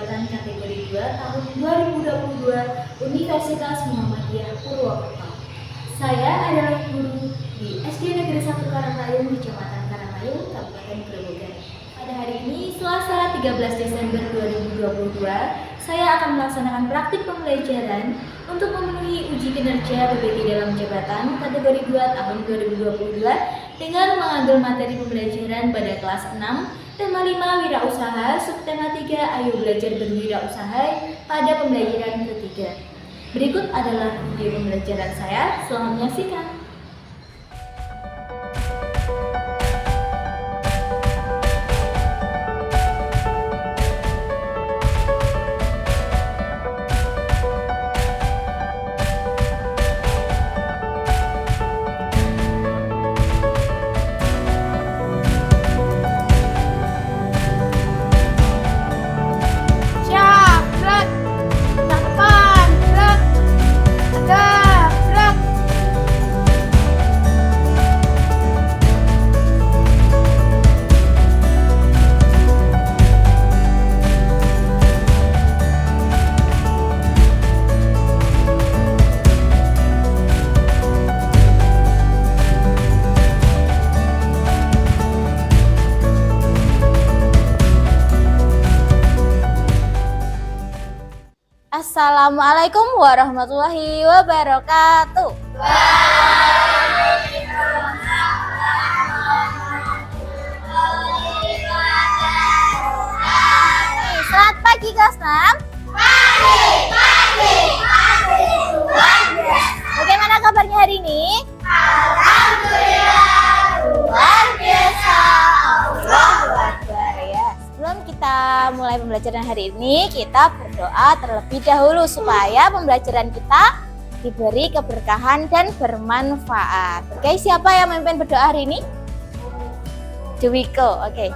jabatan kategori 2 tahun 2022 Universitas Muhammadiyah Purwokerto. Saya adalah guru di SD Negeri 1 Karanglayung, Kecamatan Karanglayung, Kabupaten Grobogan. Pada hari ini, Selasa 13 Desember 2022, saya akan melaksanakan praktik pembelajaran untuk memenuhi uji kinerja PBT dalam jabatan kategori 2 tahun 2022 dengan mengambil materi pembelajaran pada kelas 6, tema 5 wirausaha, subtema 3 ayo belajar berwirausaha pada pembelajaran ketiga. Berikut adalah video pembelajaran saya, selamat menyaksikan. Assalamualaikum warahmatullahi wabarakatuh. Selamat pagi kelas 6. Bagaimana kabarnya hari ini? Alhamdulillah luar biasa. Allahu Akbar ya. Sebelum kita mulai pembelajaran hari ini, kita berdoa terlebih dahulu supaya pembelajaran kita diberi keberkahan dan bermanfaat. Oke, siapa yang memimpin berdoa hari ini? Dewiko, oke.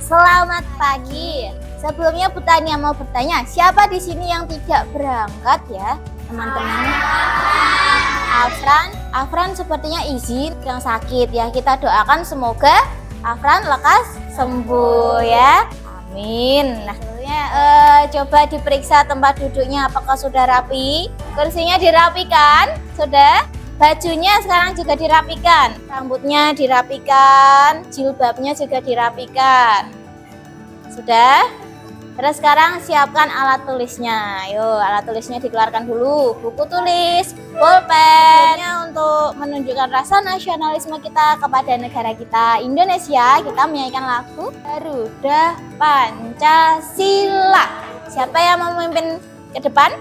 Selamat pagi. Sebelumnya Bu Tania mau bertanya, siapa di sini yang tidak berangkat ya, teman-teman? Afran sepertinya izin yang sakit ya. Kita doakan semoga Afran lekas sembuh ya. Amin. Nah, coba diperiksa tempat duduknya apakah sudah rapi? Kursinya dirapikan? Sudah? Bajunya sekarang juga dirapikan. Rambutnya dirapikan, jilbabnya juga dirapikan. Sudah? Terus sekarang siapkan alat tulisnya. Yuk, alat tulisnya dikeluarkan dulu. Buku tulis, pulpen. Untuk menunjukkan rasa nasionalisme kita kepada negara kita, Indonesia, kita menyanyikan lagu Garuda Pancasila. Siapa yang mau memimpin ke depan?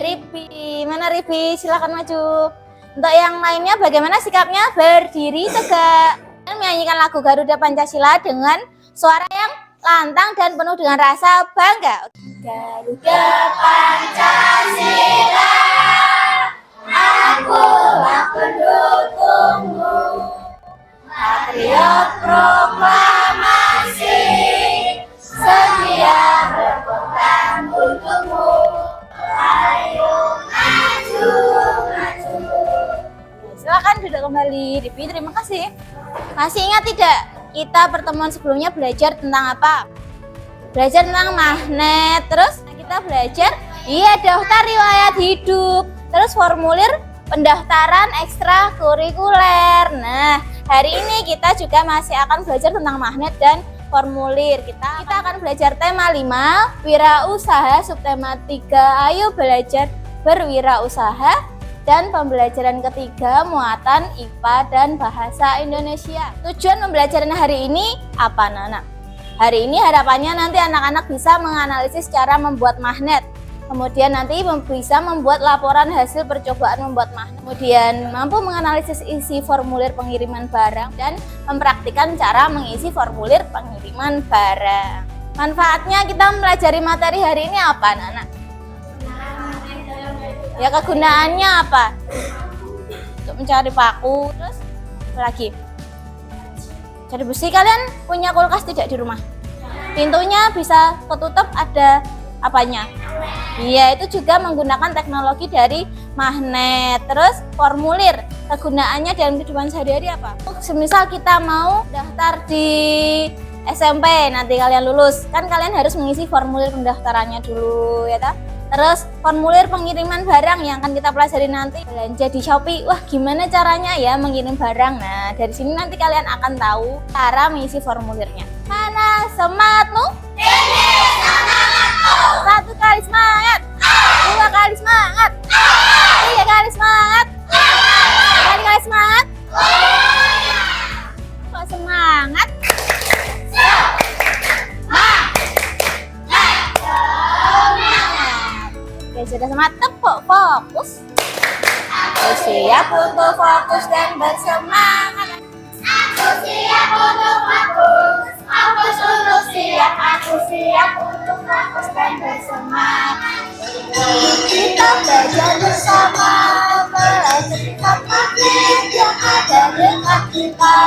Ripi. Mana Ripi? Silakan maju. Untuk yang lainnya bagaimana sikapnya? Berdiri tegak. Dan menyanyikan lagu Garuda Pancasila dengan suara yang lantang dan penuh dengan rasa bangga. Garuda Pancasila, akulah pendukungmu, patriot proklamasi, setia berkorban untukmu, ayo maju, maju. Silakan duduk kembali, Dipi, terima kasih. Masih ingat tidak? Kita pertemuan sebelumnya belajar tentang apa? Belajar tentang magnet. Terus kita belajar daftar riwayat hidup. Terus formulir pendaftaran ekstrakurikuler. Nah, hari ini kita juga masih akan belajar tentang magnet dan formulir. Kita akan belajar tema 5, wirausaha, subtema 3, ayo belajar berwirausaha. Dan pembelajaran ketiga, muatan IPA dan bahasa Indonesia. Tujuan pembelajaran hari ini apa, Nana? Hari ini harapannya nanti anak-anak bisa menganalisis cara membuat magnet. Kemudian nanti bisa membuat laporan hasil percobaan membuat magnet. Kemudian mampu menganalisis isi formulir pengiriman barang dan mempraktikkan cara mengisi formulir pengiriman barang. Manfaatnya kita mempelajari materi hari ini apa, Nana? Ya, kegunaannya apa? Untuk mencari paku, terus apa lagi? Cari besi. Kalian punya kulkas tidak di rumah? Pintunya bisa ketutup, ada apanya? Iya, itu juga menggunakan teknologi dari magnet. Terus formulir, kegunaannya dalam kehidupan sehari-hari apa? Semisal kita mau daftar di SMP, nanti kalian lulus, kan kalian harus mengisi formulir pendaftarannya dulu ya toh? Terus formulir pengiriman barang yang akan kita pelajari nanti, belanja di Shopee. Wah, gimana caranya ya mengirim barang? Nah, dari sini nanti kalian akan tahu cara mengisi formulirnya. Mana semangatmu? Ini semangatku. 1 kali semangat. 2 kali semangat. 3 kali semangat. 4 kali semangat. Kok semangat? Oke, sudah semangat, tepuk fokus. Aku siap untuk fokus dan bersemangat. Aku siap untuk fokus. Aku sungguh siap. Aku siap untuk fokus dan bersemangat. Kita belajar bersama, belajar sifat magnet yang ada dekat kita.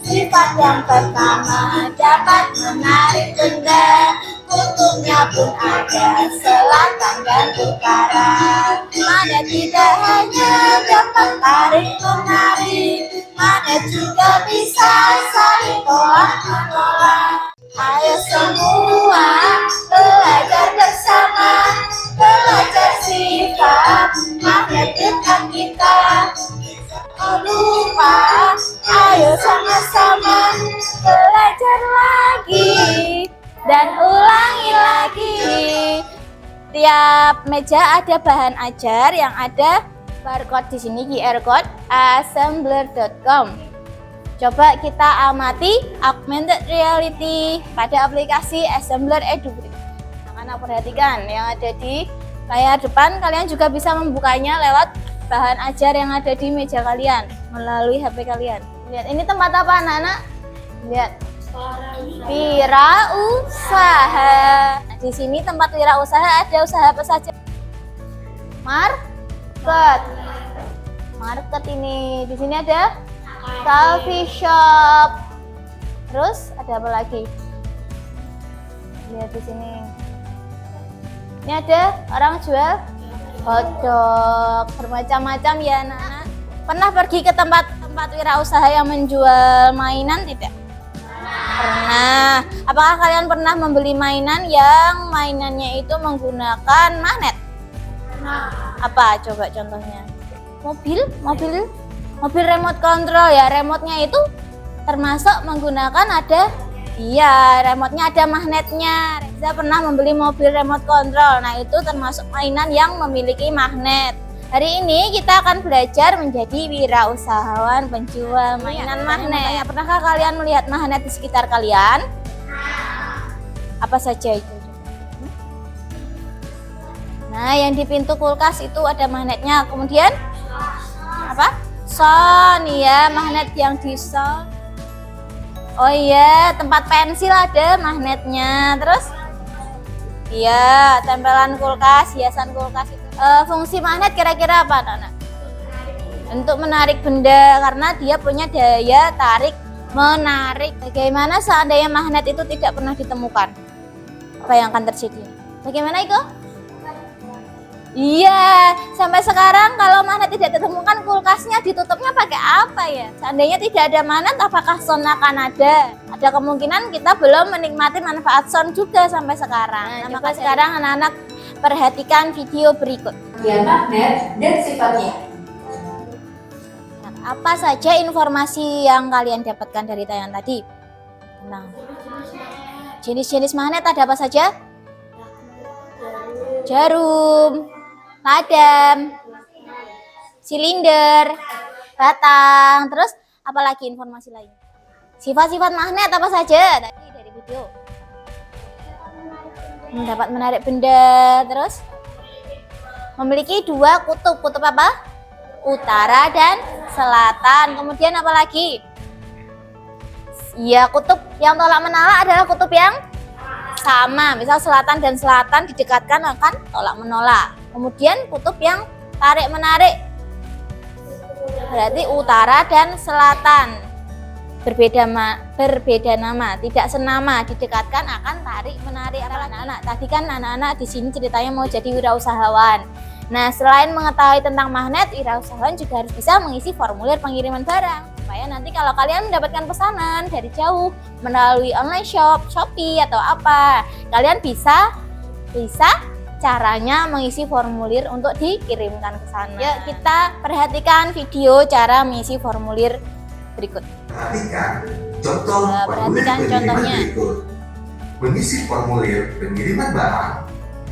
Sifat yang pertama dapat menarik benda. Kutubnya pun ada selatan dan utara. Magnet tidak hanya dapat tarik menarik, magnet juga bisa saling tolak menolak. Ayo semua belajar bersama, belajar sifat magnet dekat kita. Oh lupa, ayo sama-sama belajar lagi dan ulangi lagi. Tiap meja ada bahan ajar yang ada barcode di sini, QR code assembler.com. Coba kita amati augmented reality pada aplikasi Assembler Edu. Anak-anak perhatikan yang ada di layar depan, kalian juga bisa membukanya lewat bahan ajar yang ada di meja kalian melalui HP kalian. Lihat, ini tempat apa anak-anak? Lihat. Wirausaha. Nah, di sini tempat wirausaha ada usaha apa saja? Market ini. Di sini ada coffee shop. Terus ada apa lagi? Lihat di sini. Ini ada orang jual hotdog, bermacam-macam ya anak-anak. Pernah pergi ke tempat wirausaha yang menjual mainan tidak? Pernah. Apakah kalian pernah membeli mainan yang mainannya itu menggunakan magnet? Apa coba contohnya? Mobil remote control ya. Remote-nya itu termasuk menggunakan remote-nya ada magnetnya. Reza pernah membeli mobil remote control. Nah, itu termasuk mainan yang memiliki magnet. Hari ini kita akan belajar menjadi wirausahawan penjual mainan magnet. Pernahkah kalian melihat magnet di sekitar kalian? Apa saja itu? Nah, yang di pintu kulkas itu ada magnetnya. Kemudian apa? Son, ya, magnet yang di son. Oh iya, tempat pensil ada magnetnya. Terus iya, tempelan kulkas, hiasan kulkas itu. Fungsi magnet kira-kira apa, anak-anak? Untuk menarik benda, karena dia punya daya tarik menarik. Bagaimana seandainya magnet itu tidak pernah ditemukan? Apa yang akan terjadi? Bagaimana itu? Iya, sampai sekarang kalau magnet tidak ditemukan, kulkasnya ditutupnya pakai apa ya? Seandainya tidak ada magnet, apakah son akan ada? Ada kemungkinan kita belum menikmati manfaat son juga sampai sekarang. Nah, maka sekarang anak-anak perhatikan video berikut. Ya, magnet dan sifatnya. Nah, apa saja informasi yang kalian dapatkan dari tayangan tadi? Tentang jenis-jenis magnet ada apa saja? Jarum, padam, silinder, batang, terus apalagi informasi lain? Sifat-sifat magnet apa saja tadi dari video? Dapat menarik benda, terus memiliki 2 kutub. Kutub apa? Utara dan selatan. Kemudian apa lagi? Ya, kutub yang tolak menolak adalah kutub yang sama. Misal selatan dan selatan didekatkan akan tolak menolak. Kemudian kutub yang tarik menarik berarti utara dan selatan. berbeda nama, tidak senama, didekatkan akan tarik menarik anak-anak. Tadi kan anak-anak di sini ceritanya mau jadi wirausahawan. Nah, selain mengetahui tentang magnet, wirausahawan juga harus bisa mengisi formulir pengiriman barang supaya nanti kalau kalian mendapatkan pesanan dari jauh melalui online shop, Shopee atau apa, kalian bisa caranya mengisi formulir untuk dikirimkan ke sana. Yuk kita perhatikan video cara mengisi formulir berikut. Perhatikan contoh Nah, formulir perhatikan pengiriman contohnya. berikut. Mengisi formulir pengiriman barang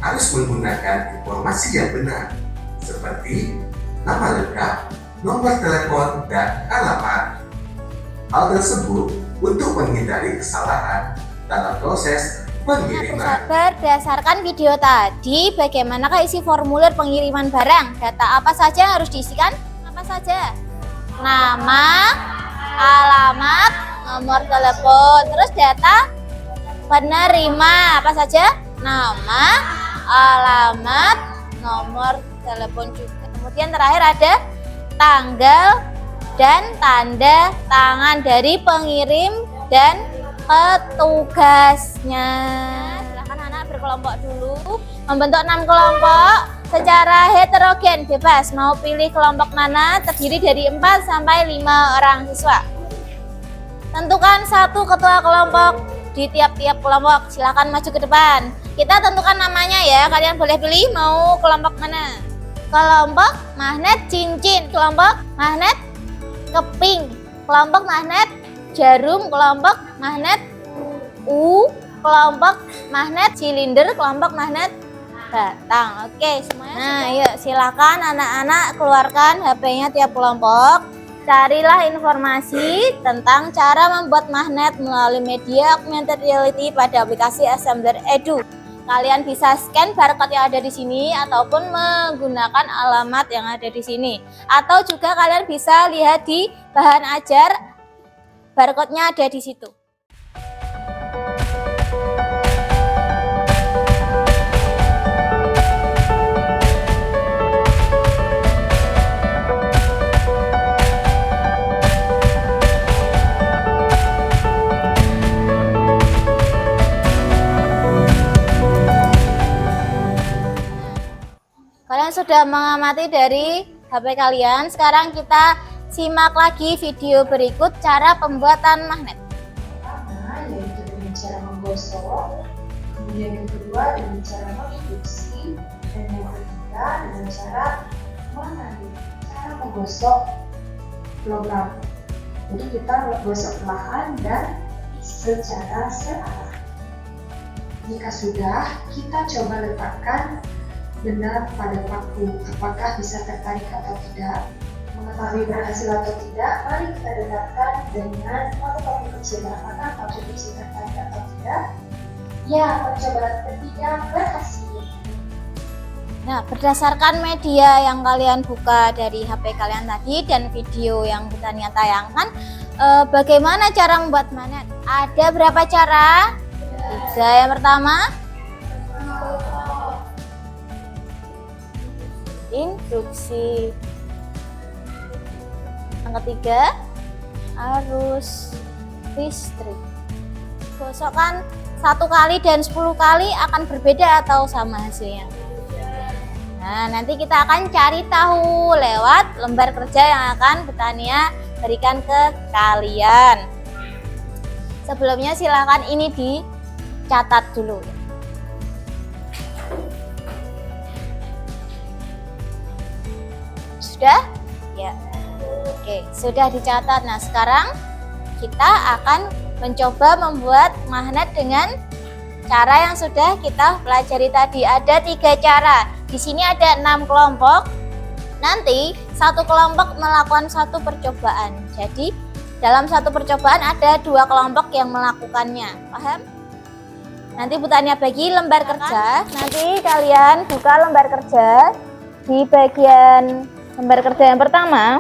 harus menggunakan informasi yang benar, seperti nama lengkap, nomor telepon, dan alamat. Hal tersebut untuk menghindari kesalahan dalam proses pengiriman. Berdasarkan video tadi, bagaimanakah isi formulir pengiriman barang? Data apa saja yang harus diisikan? Apa saja? Nama, alamat, nomor telepon, terus data penerima apa saja? Nama, alamat, nomor telepon juga. Kemudian terakhir ada tanggal dan tanda tangan dari pengirim dan petugasnya. Silakan anak berkelompok dulu, membentuk 6 kelompok secara heterogen, bebas mau pilih kelompok mana, terdiri dari 4 sampai 5 orang siswa. Tentukan satu ketua kelompok di tiap-tiap kelompok. Silakan maju ke depan. Kita tentukan namanya ya, kalian boleh pilih mau kelompok mana. Kelompok magnet cincin, kelompok magnet keping, kelompok magnet jarum, kelompok magnet kelompok magnet silinder, kelompok magnet batang. Oke, semuanya. Nah, yuk silakan anak-anak keluarkan HP-nya tiap kelompok. Carilah informasi tentang cara membuat magnet melalui media augmented reality pada aplikasi Assembler Edu. Kalian bisa scan barcode yang ada di sini ataupun menggunakan alamat yang ada di sini. Atau juga kalian bisa lihat di bahan ajar, barcode-nya ada di situ. Kalian sudah mengamati dari HP kalian. Sekarang kita simak lagi video berikut cara pembuatan magnet. Pertama yaitu dengan cara menggosok, kemudian yang kedua dengan cara menginduksi, dan yang ketiga dengan cara menarik. Cara menggosok logam. Jadi kita gosok perlahan dan secara searah. Jika sudah, kita coba letakkan benar pada paku, apakah bisa tertarik atau tidak. Mengetahui berhasil atau tidak, mari kita dengarkan dengan paku kecil apakah paku bisa tertarik atau tidak. Ya, percobaan ketiga berhasil. Nah, berdasarkan media yang kalian buka dari HP kalian tadi dan video yang Butania tayangkan, bagaimana cara membuat magnet? Ada berapa cara? 3. Yang pertama, induksi. Yang ketiga, arus listrik. Gosokkan 1 kali dan 10 kali akan berbeda atau sama hasilnya. Nah, nanti kita akan cari tahu lewat lembar kerja yang akan Butania berikan ke kalian. Sebelumnya silakan ini dicatat dulu. Sudah? Ya. Oke, sudah dicatat. Nah, sekarang kita akan mencoba membuat magnet dengan cara yang sudah kita pelajari tadi. Ada 3 cara. Di sini ada 6 kelompok. Nanti satu kelompok melakukan satu percobaan. Jadi dalam satu percobaan ada 2 kelompok yang melakukannya. Paham? Nanti Butania bagi lembar kerja. Nanti kalian buka lembar kerja. Di bagian lembar kerja yang pertama,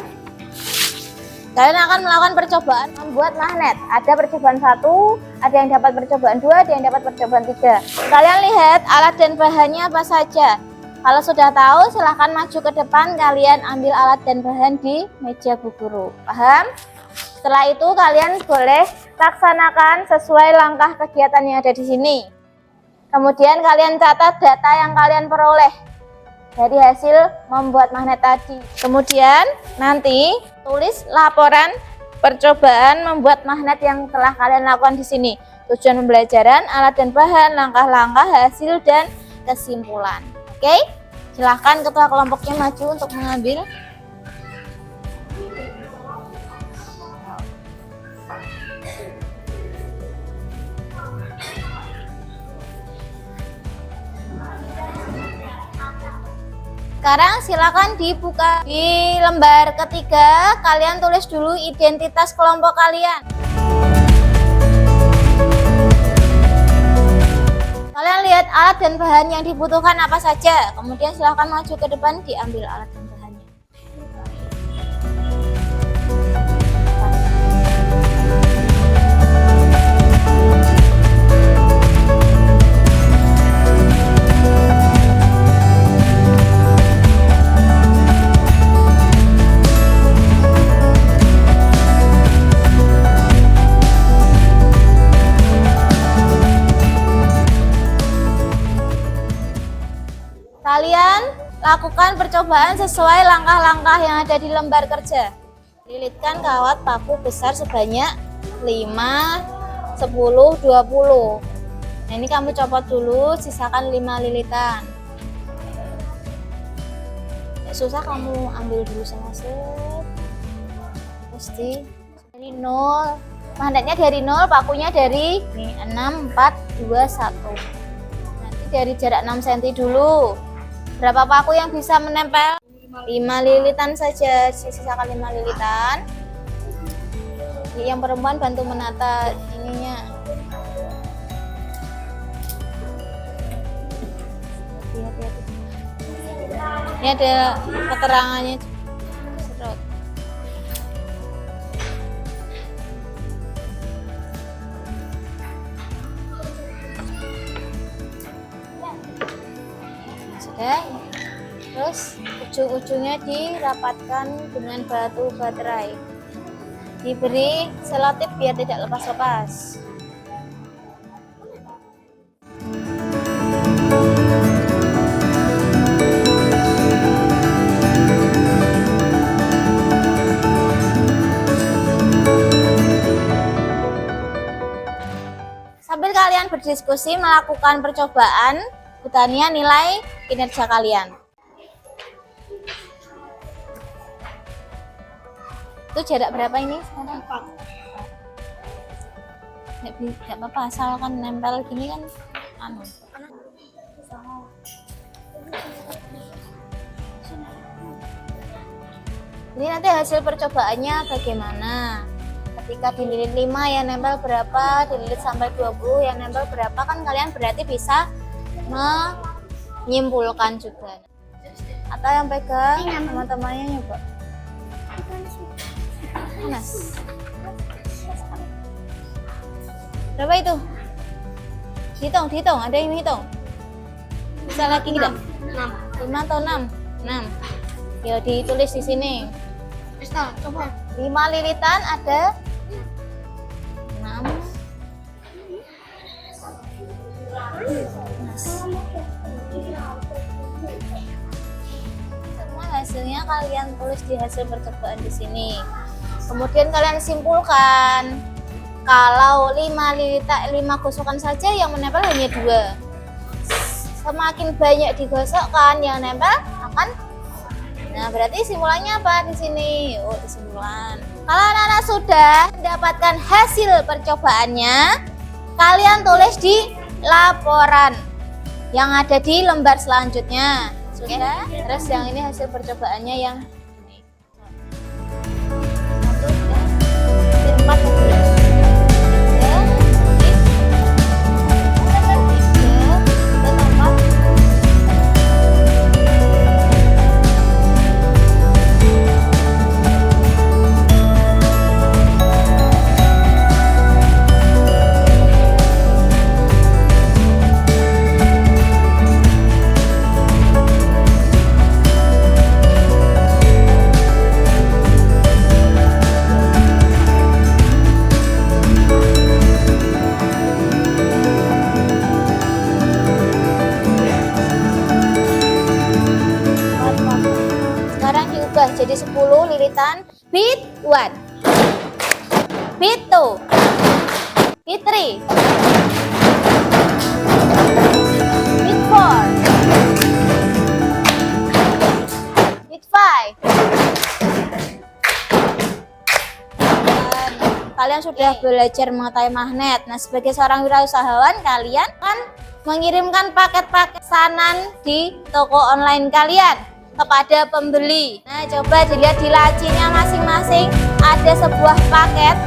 kalian akan melakukan percobaan membuat magnet. Ada percobaan 1, ada yang dapat percobaan 2, ada yang dapat percobaan 3. Kalian lihat alat dan bahannya apa saja. Kalau sudah tahu, silahkan maju ke depan. Kalian ambil alat dan bahan di meja bu guru. Paham? Setelah itu kalian boleh laksanakan sesuai langkah kegiatan yang ada di sini. Kemudian kalian catat data yang kalian peroleh dari hasil membuat magnet tadi. Kemudian nanti tulis laporan percobaan membuat magnet yang telah kalian lakukan di sini. Tujuan pembelajaran, alat dan bahan, langkah-langkah, hasil dan kesimpulan. Oke? Silahkan ketua kelompoknya maju untuk mengambil. Sekarang silakan dibuka di lembar ketiga. Kalian tulis dulu identitas kelompok kalian. Kalian lihat alat dan bahan yang dibutuhkan apa saja. Kemudian silakan maju ke depan diambil alat dan bahannya. Kalian lakukan percobaan sesuai langkah-langkah yang ada di lembar kerja. Lilitkan kawat paku besar sebanyak 5, 10, 20. Nah, ini kamu copot dulu, sisakan 5 lilitan. Susah kamu ambil dulu sama set. Pasti dari 0. Magnetnya dari 0, pakunya dari 6, 4, 2, 1. Nanti dari jarak 6 cm dulu. Berapa paku yang bisa menempel? 5 lilitan saja, sisakan 5 lilitan. Yang perempuan bantu menata ininya. Hati-hati. Ini ada keterangannya. Serot. Sudah. Terus ujung-ujungnya dirapatkan dengan batu baterai. Diberi selotip biar tidak lepas-lepas. Sambil kalian berdiskusi melakukan percobaan, Butania nilai kinerja kalian. Itu jarak berapa ini sekarang? 4. Nggak apa-apa, asalkan nempel gini kan anu. Ini nanti hasil percobaannya bagaimana? Ketika dililit 5 yang nempel berapa, dililit sampai 20 yang nempel berapa, kan kalian berarti bisa menyimpulkan juga. Atau yang pegang teman-temannya nyoba. Panas. Berapa itu? Dihitung, ada yang hitung. Bisa lagi tidak? 5 atau 6? 6. Ya ditulis di sini. Bisa, coba. 5 lilitan ada 6. Semua hasilnya kalian tulis di hasil percobaan di sini. Kemudian kalian simpulkan kalau 5 lilitan 5 gosokan saja yang menempel hanya 2. Semakin banyak digosokkan yang nempel akan. Nah, berarti simpulannya apa di sini? Yuk, kesimpulan. Kalau anak-anak sudah mendapatkan hasil percobaannya, kalian tulis di laporan yang ada di lembar selanjutnya. Sudah? Terus yang ini hasil percobaannya yang ini. 1, 2, 3, 4. dirubah jadi 10 lilitan. Beat 1, beat 2, beat 3, beat 4, beat 5. Kalian sudah belajar mengetahui magnet. Nah, sebagai seorang wirausahawan, kalian kan mengirimkan paket-paket pesanan di toko online kalian kepada pembeli. Nah, coba dilihat di lacinya masing-masing. Ada sebuah paket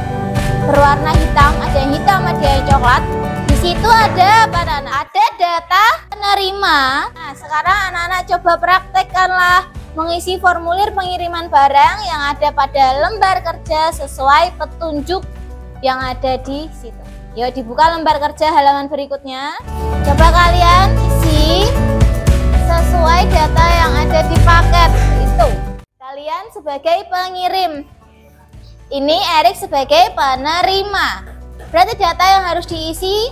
berwarna hitam, ada yang hitam, ada yang coklat. Di situ ada apa, anak-anak? Ada data penerima. Nah, sekarang anak-anak coba praktekkanlah mengisi formulir pengiriman barang yang ada pada lembar kerja sesuai petunjuk yang ada di situ. Yuk, dibuka lembar kerja halaman berikutnya. Coba kalian isi sesuai data yang ada di paket itu. Kalian sebagai pengirim, ini Erik sebagai penerima. Berarti data yang harus diisi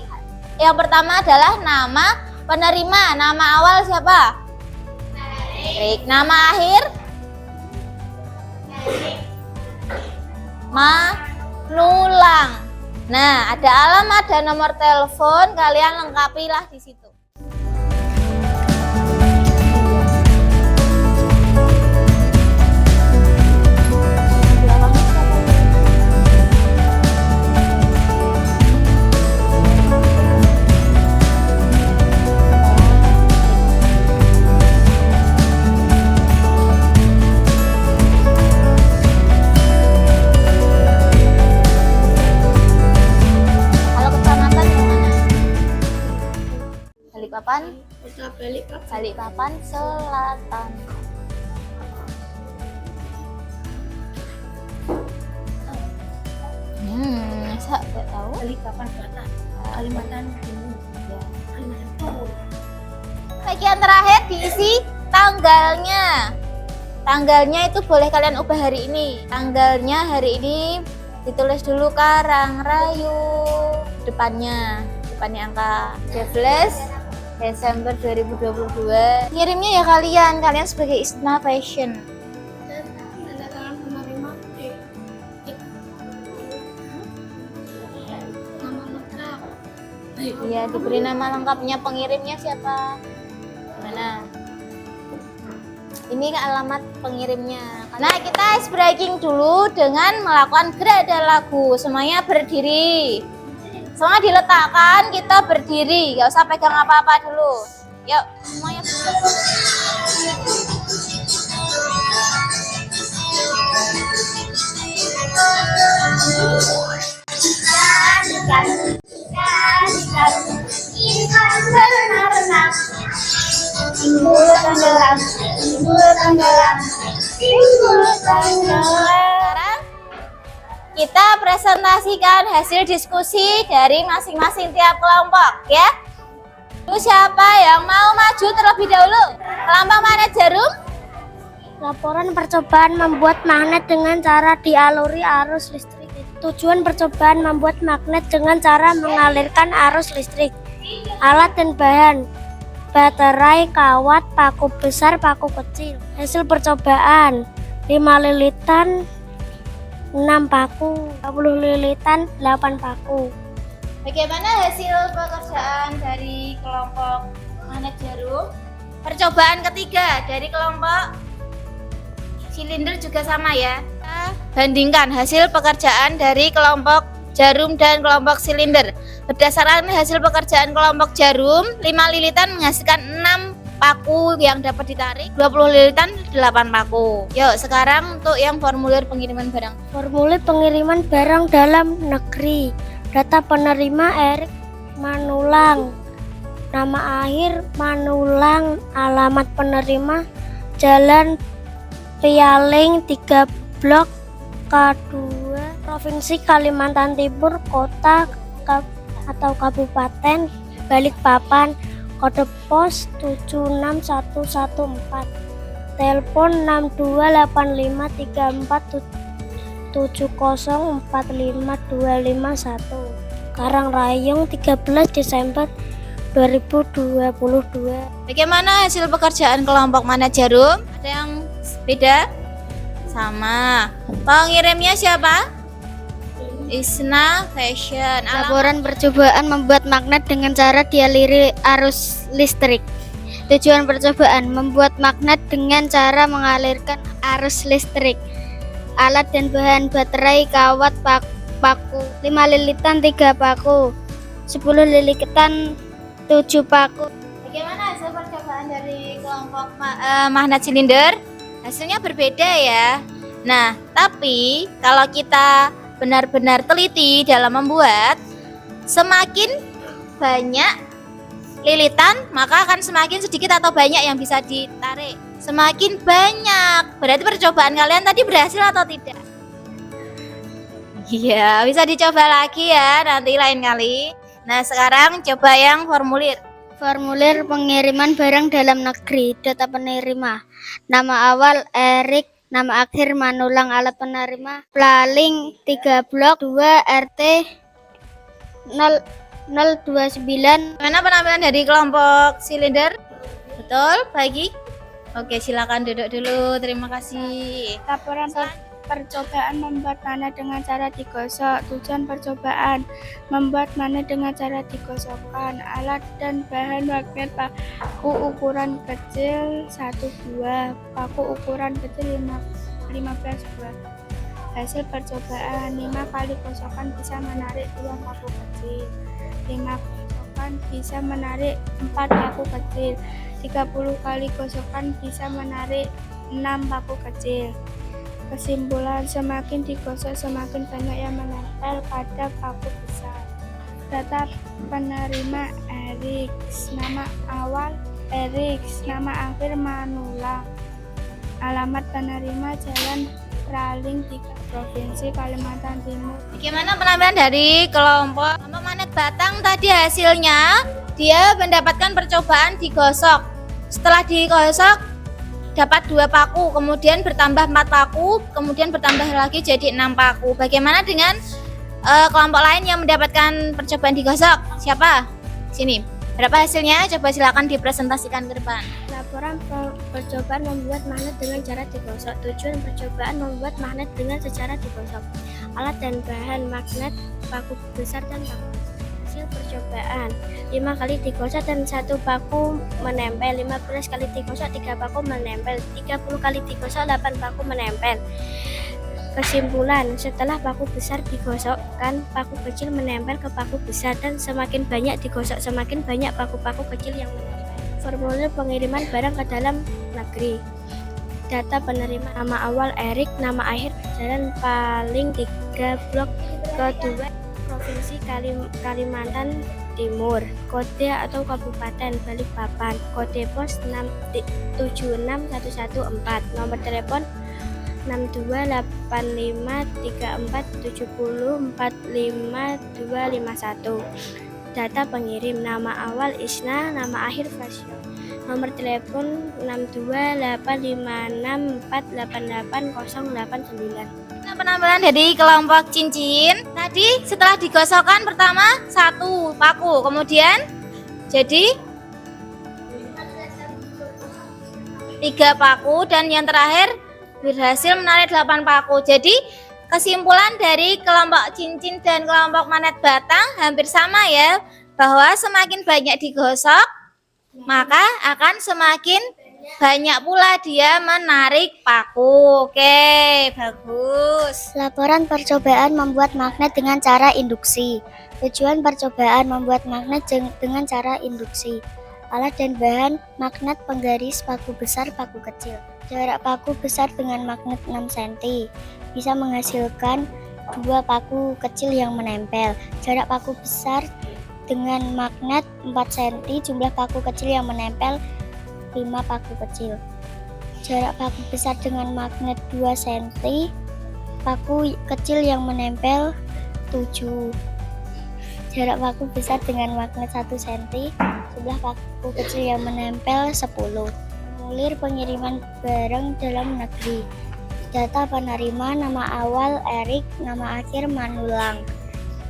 yang pertama adalah nama penerima. Nama awal siapa? Erik. Nama akhir? Manulang. Nah, ada alamat dan nomor telepon, kalian lengkapilah di situ. Balikpapan Selatan. Masa nggak tahu? Balikpapan Selatan, Kalimantan Timur. Ya. Kalimantan Timur. Bagian terakhir diisi tanggalnya. Tanggalnya itu boleh kalian ubah hari ini. Tanggalnya hari ini ditulis dulu Karangrayu. Depannya angka 12 Desember 2022. Ngirimnya ya kalian sebagai Isna Fashion. Tanda tangan penerima nama lengkap. Iya, diberi nama lengkapnya. Pengirimnya siapa? Mana? Ini alamat pengirimnya. Nah, kita ice breaking dulu dengan melakukan gerada lagu. Semuanya berdiri. Semua diletakkan, kita berdiri, gak usah pegang apa-apa dulu. Yuk, semuanya sekarang kita presentasikan hasil diskusi dari masing-masing tiap kelompok, ya. Lalu siapa yang mau maju terlebih dahulu? Kelompok Magnet Jarum. Laporan percobaan membuat magnet dengan cara dialiri arus listrik. Tujuan percobaan membuat magnet dengan cara mengalirkan arus listrik. Alat dan bahan: baterai, kawat, paku besar, paku kecil. Hasil percobaan: 5 lilitan 6 paku, 20 lilitan 8 paku. Bagaimana hasil pekerjaan dari kelompok Magnet Jarum? Percobaan ketiga dari kelompok silinder juga sama ya. Kita bandingkan hasil pekerjaan dari kelompok jarum dan kelompok silinder. Berdasarkan hasil pekerjaan kelompok jarum, 5 lilitan menghasilkan 6 paku yang dapat ditarik, 20 lilitan 8 paku. Yuk, sekarang untuk yang formulir pengiriman barang. Formulir pengiriman barang dalam negeri. Data penerima Erik Manulang. Nama akhir Manulang. Alamat penerima Jalan Pialing 3 Blok K2, Provinsi Kalimantan Timur, Kota atau Kabupaten Balikpapan. Kode pos 76114. Telepon 62853470452551. Karangrayung 13 Desember 2022. Bagaimana hasil pekerjaan kelompok Magnet Jarum? Ada yang beda? Sama. Pengirimnya siapa? Isna Fashion. Laporan percobaan membuat magnet dengan cara dialiri arus listrik. Tujuan percobaan membuat magnet dengan cara mengalirkan arus listrik. Alat dan bahan baterai, kawat, paku 5 lilitan 3 paku, 10 lilitan 7 paku. Bagaimana hasil percobaan dari kelompok magnet silinder? Hasilnya berbeda ya. Nah, tapi kalau kita benar-benar teliti dalam membuat, semakin banyak lilitan maka akan semakin sedikit atau banyak yang bisa ditarik. Semakin banyak, berarti percobaan kalian tadi berhasil atau tidak? Iya, bisa dicoba lagi ya nanti lain kali. Nah, sekarang coba yang formulir. Formulir pengiriman barang dalam negeri. Data penerima. Nama awal Erik, nama akhir Manulang. Alat penerima Plaling 3 blok 2 RT 029. Mana penampilan dari kelompok silinder? Betul, baik. Oke, silakan duduk dulu. Terima kasih. Laporan percobaan membuat magnet dengan cara digosok. Tujuan percobaan membuat magnet dengan cara digosokkan. Alat dan bahan magnet paku ukuran kecil 1 buah, paku ukuran kecil 15 buah. Hasil percobaan 5 kali gosokan bisa menarik 2 paku kecil, 5 gosokan bisa menarik 4 paku kecil, 30 kali gosokan bisa menarik 6 paku kecil. Kesimpulan, semakin digosok semakin banyak yang menempel pada paku besar. Data penerima Erik, nama awal Erik, nama akhir Manulang. Alamat penerima Jalan Praling 3, Provinsi Kalimantan Timur. Bagaimana penampilan dari kelompok magnet batang tadi hasilnya? Dia mendapatkan percobaan digosok. Setelah digosok dapat 2 paku, kemudian bertambah 4 paku, kemudian bertambah lagi jadi 6 paku. Bagaimana dengan kelompok lain yang mendapatkan percobaan digosok? Siapa? Sini. Berapa hasilnya? Coba silakan dipresentasikan ke depan. Laporan percobaan membuat magnet dengan cara digosok. Tujuan percobaan membuat magnet dengan secara digosok. Alat dan bahan magnet paku besar dan paku. Hasil percobaan 5 kali digosok dan 1 paku menempel, 15 kali digosok 3 paku menempel, 30 kali digosok 8 paku menempel. Kesimpulan, setelah paku besar digosokkan, paku kecil menempel ke paku besar dan semakin banyak digosok semakin banyak paku-paku kecil yang menempel. Formulir pengiriman barang ke dalam negeri. Data penerima nama awal Erik, nama akhir Jalan Praling 3 blok ke-2, Provinsi Kalimantan Timur. Kode atau Kabupaten Balikpapan. Kode pos 76114. Nomor telepon 628534704551. Data pengirim nama awal Isna, nama akhir Fashion. Nomor telepon 62856488089. Penampilan dari kelompok cincin tadi setelah digosokkan pertama 1 paku, kemudian jadi 3 paku dan yang terakhir berhasil menarik 8 paku. Jadi kesimpulan dari kelompok cincin dan kelompok magnet batang hampir sama ya, bahwa semakin banyak digosok maka akan semakin banyak pula dia menarik paku. Oke, bagus. Laporan percobaan membuat magnet dengan cara induksi. Tujuan percobaan membuat magnet dengan cara induksi. Alat dan bahan magnet penggaris paku besar, paku kecil. Jarak paku besar dengan magnet 6 cm bisa menghasilkan 2 paku kecil yang menempel. Jarak paku besar dengan magnet 4 cm, jumlah paku kecil yang menempel 5 paku kecil. Jarak paku besar dengan magnet 2 cm, paku kecil yang menempel 7. Jarak paku besar dengan magnet 1 cm, jumlah paku kecil yang menempel 10. Formulir pengiriman barang dalam negeri. Data penerima nama awal Erik, nama akhir Manulang.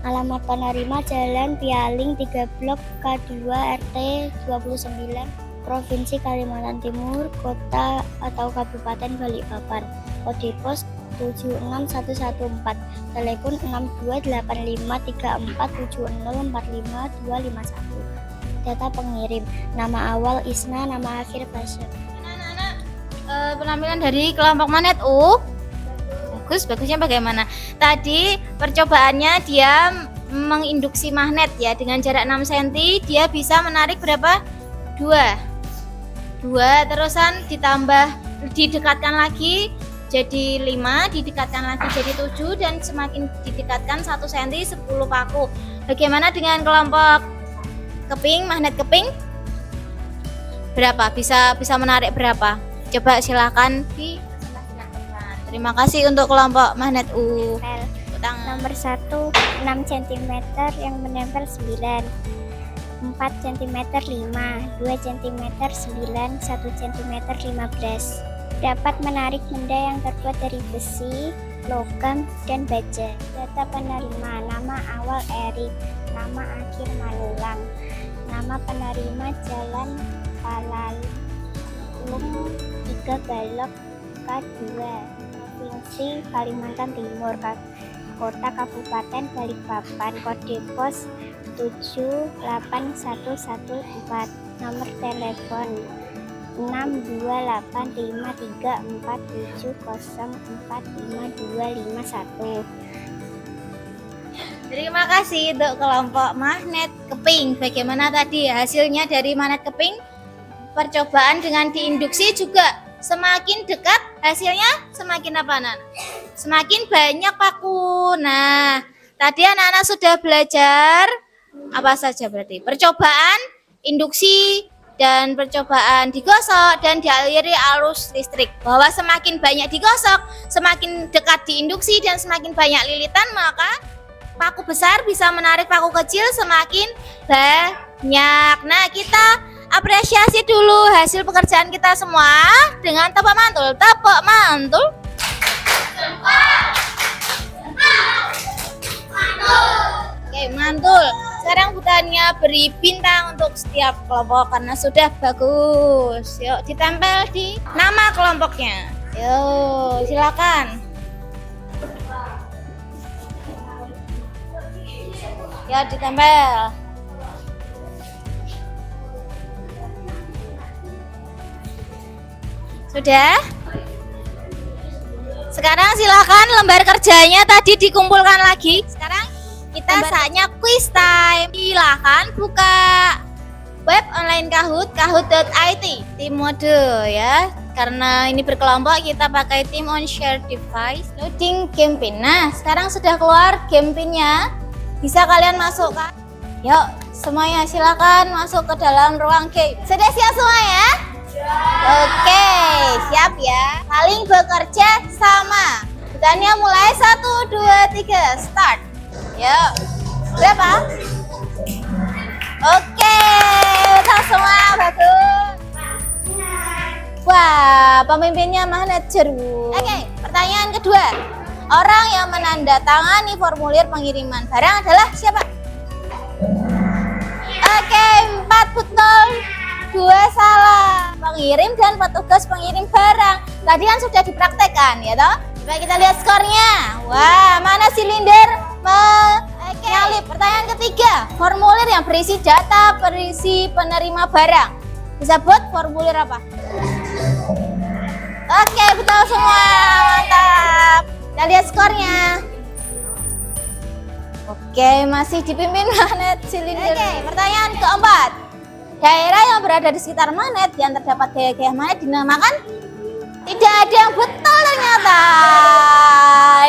Alamat penerima Jalan Pialing 3 blok K2 RT 29, Provinsi Kalimantan Timur, Kota atau Kabupaten Balikpapan. Kode pos 76114, telepon 62853470452251. Data pengirim, nama awal Isna, nama akhir Basya. Anak-anak, penampilan dari kelompok Magnet U bagusnya bagaimana? Tadi percobaannya dia menginduksi magnet ya, dengan jarak 6 cm dia bisa menarik berapa? 2, terusan ditambah didekatkan lagi jadi 5, didekatkan lagi jadi 7, dan semakin didekatkan 1 cm 10 paku. Bagaimana dengan kelompok keping, magnet keping? Berapa? Bisa menarik berapa? Coba silakan di. Terima kasih untuk kelompok Magnet U. Nomor 1, 6 cm yang menempel 9, 4 cm 5, 2 cm 9, 1 cm 15. Dapat menarik benda yang terbuat dari besi, logam, dan baja. Data penerima, nama awal Erik, nama akhir Manulang, nama penerima Jalan Palalung 3 Balok K2, Provinsi Kalimantan Timur, Kota Kabupaten Balikpapan. Kode pos 78114, nomor telepon 6285347045251. Terima kasih untuk kelompok Magnet Keping. Bagaimana tadi hasilnya dari Magnet Keping? Percobaan dengan diinduksi juga semakin dekat hasilnya semakin apa, Nana? Semakin banyak paku. Nah, tadi anak-anak sudah belajar apa saja berarti? Percobaan, induksi, dan percobaan digosok dan dialiri arus listrik. Bahwa semakin banyak digosok, semakin dekat diinduksi, dan semakin banyak lilitan, maka paku besar bisa menarik paku kecil semakin banyak. Nah, kita apresiasi dulu hasil pekerjaan kita semua dengan tepuk mantul. Tepuk mantul. Oke, mantul. Sekarang butannya beri bintang untuk setiap kelompok karena sudah bagus. Yuk, ditempel di nama kelompoknya. Yuk, silakan. Ya, ditempel. Sudah? Sekarang silakan lembar kerjanya tadi dikumpulkan lagi. Sekarang kita saatnya quiz time. Silakan buka web online Kahoot, kahoot.it. Tim mode ya. Karena ini berkelompok kita pakai tim on share device. Loading game pin. Nah, sekarang sudah keluar game pinnya. Bisa kalian masukkan. Yuk, semuanya silakan masuk ke dalam ruang game. Sudah siap semua ya? Oke, siap ya. Saling bekerja sama. Butannya mulai 1, 2, 3, start. Yuk. Berapa? Oke, udah semua bagus. Wah, pemimpinnya Magnet Jeruk. Oke, pertanyaan kedua. Orang yang menandatangani formulir pengiriman barang adalah siapa? Oke, 4 betul, 2 salah. Pengirim dan petugas pengirim barang. Tadi kan sudah dipraktekkan ya toh? Coba kita lihat skornya. Wah, mana silinder menyalip. Pertanyaan ketiga. Formulir yang berisi data berisi penerima barang. Disebut formulir apa? Oke, betul semua. Mantap. Kita lihat skornya. Oke, masih dipimpin Magnet silinder. Oke, pertanyaan keempat. Daerah yang berada di sekitar magnet yang terdapat gaya-gaya magnet dinamakan? Tidak ada yang betul ternyata.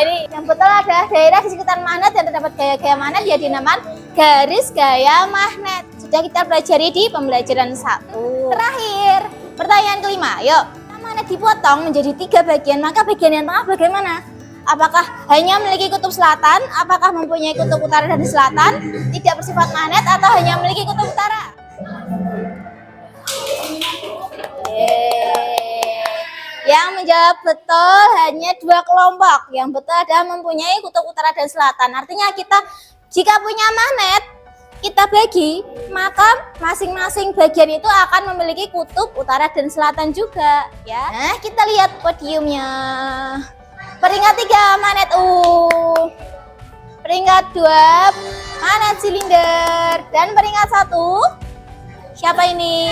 Ini yang betul adalah daerah di sekitar magnet yang terdapat gaya-gaya magnet ya dinamakan garis gaya magnet. Sudah kita pelajari di pembelajaran 1. Terakhir, pertanyaan kelima. Yuk, magnet dipotong menjadi 3 bagian, maka bagian yang tengah bagaimana? Apakah hanya memiliki kutub selatan? Apakah mempunyai kutub utara dan selatan? Tidak bersifat magnet atau hanya memiliki kutub utara? Yang menjawab betul hanya 2 kelompok. Yang betul adalah mempunyai kutub utara dan selatan. Artinya kita jika punya magnet, kita bagi, maka masing-masing bagian itu akan memiliki kutub utara dan selatan juga, ya. Nah, kita lihat podiumnya. Peringkat 3 magnet U. Peringkat 2 magnet silinder dan peringkat 1 siapa ini?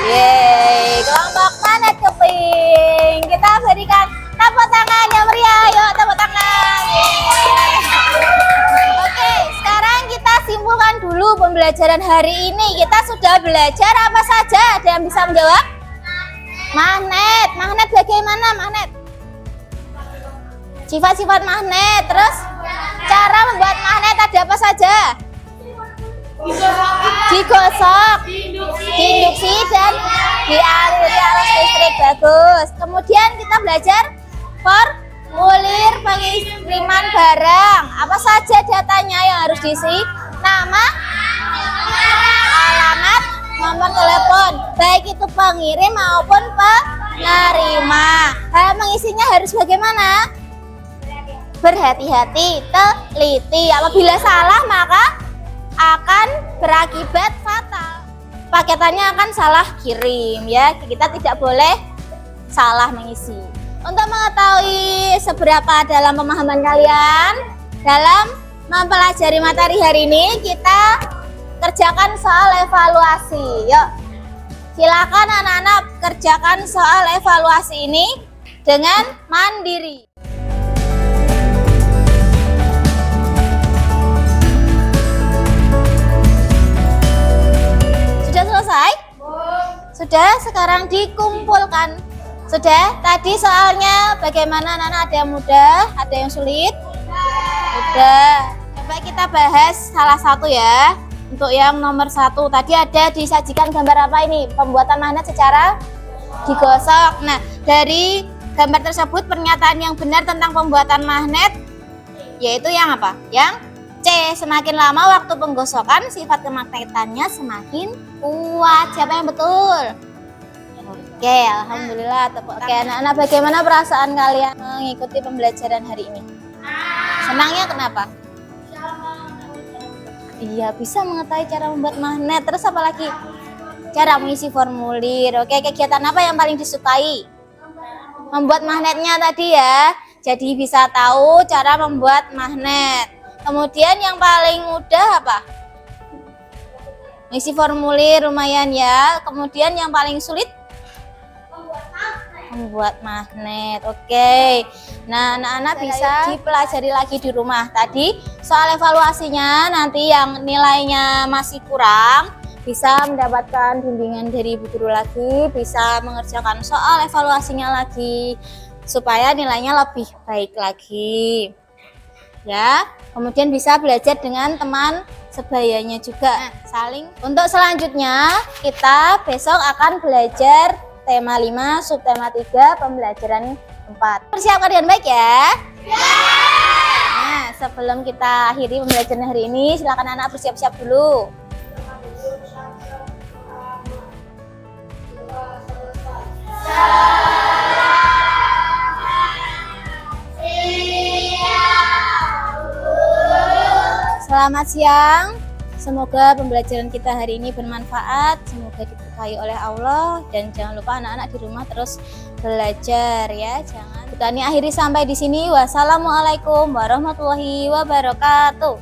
Yeay, kelompok magnet keping. Kita berikan tepuk tangan yang meriah, yuk tepuk tangan. Oke, sekarang kita simpulkan dulu pembelajaran hari ini. Kita sudah belajar apa saja? Ada yang bisa menjawab? Magnet, magnet bagaimana magnet? Sifat-sifat magnet, terus cara membuat magnet ada apa saja? Digosok, diinduksi dan dialiri arus listrik. Bagus. Kemudian kita belajar formulir pengiriman barang. Apa saja datanya yang harus diisi? Nama, alamat, nomor telepon, baik itu pengirim maupun penerima. Mengisinya harus bagaimana? Berhati-hati, teliti. Apabila salah maka akan berakibat fatal. Paketannya akan salah kirim, ya. Kita tidak boleh salah mengisi. Untuk mengetahui seberapa dalam pemahaman kalian dalam mempelajari materi hari ini, kita kerjakan soal evaluasi. Yuk, silakan anak-anak kerjakan soal evaluasi ini dengan mandiri. Sudah selesai? Sudah, sekarang dikumpulkan. Sudah, tadi soalnya bagaimana anak-anak? Ada yang mudah, ada yang sulit? Sudah, coba kita bahas salah satu ya. Untuk yang nomor 1, tadi ada disajikan gambar apa ini? Pembuatan magnet secara digosok. Nah, dari gambar tersebut pernyataan yang benar tentang pembuatan magnet yaitu yang apa? Yang C, semakin lama waktu penggosokan sifat kemagnetannya semakin kuat. Siapa yang betul? Oke, alhamdulillah. Oke, anak-anak, bagaimana perasaan kalian mengikuti pembelajaran hari ini? Senangnya kenapa? Iya, bisa mengetahui cara membuat magnet. Terus apa lagi? Cara mengisi formulir. Oke, kegiatan apa yang paling disukai? Membuat magnetnya tadi ya. Jadi bisa tahu cara membuat magnet. Kemudian yang paling mudah apa? Mengisi formulir, lumayan ya. Kemudian yang paling sulit? Membuat magnet. Oke. Nah, anak-anak bisa dipelajari lagi di rumah. Tadi soal evaluasinya nanti yang nilainya masih kurang bisa mendapatkan bimbingan dari ibu guru lagi, bisa mengerjakan soal evaluasinya lagi supaya nilainya lebih baik lagi. Ya, kemudian bisa belajar dengan teman sebayanya juga. Saling. Untuk selanjutnya kita besok akan belajar tema 5, subtema 3, pembelajaran 4. Persiapkan dengan baik ya. Nah, sebelum kita akhiri pembelajaran hari ini, silakan anak bersiap-siap dulu. Selamat siang. Semoga pembelajaran kita hari ini bermanfaat. Semoga diberkahi oleh Allah, dan jangan lupa anak-anak di rumah terus belajar ya. Jangan. Kita ini akhiri sampai di sini. Wassalamualaikum warahmatullahi wabarakatuh.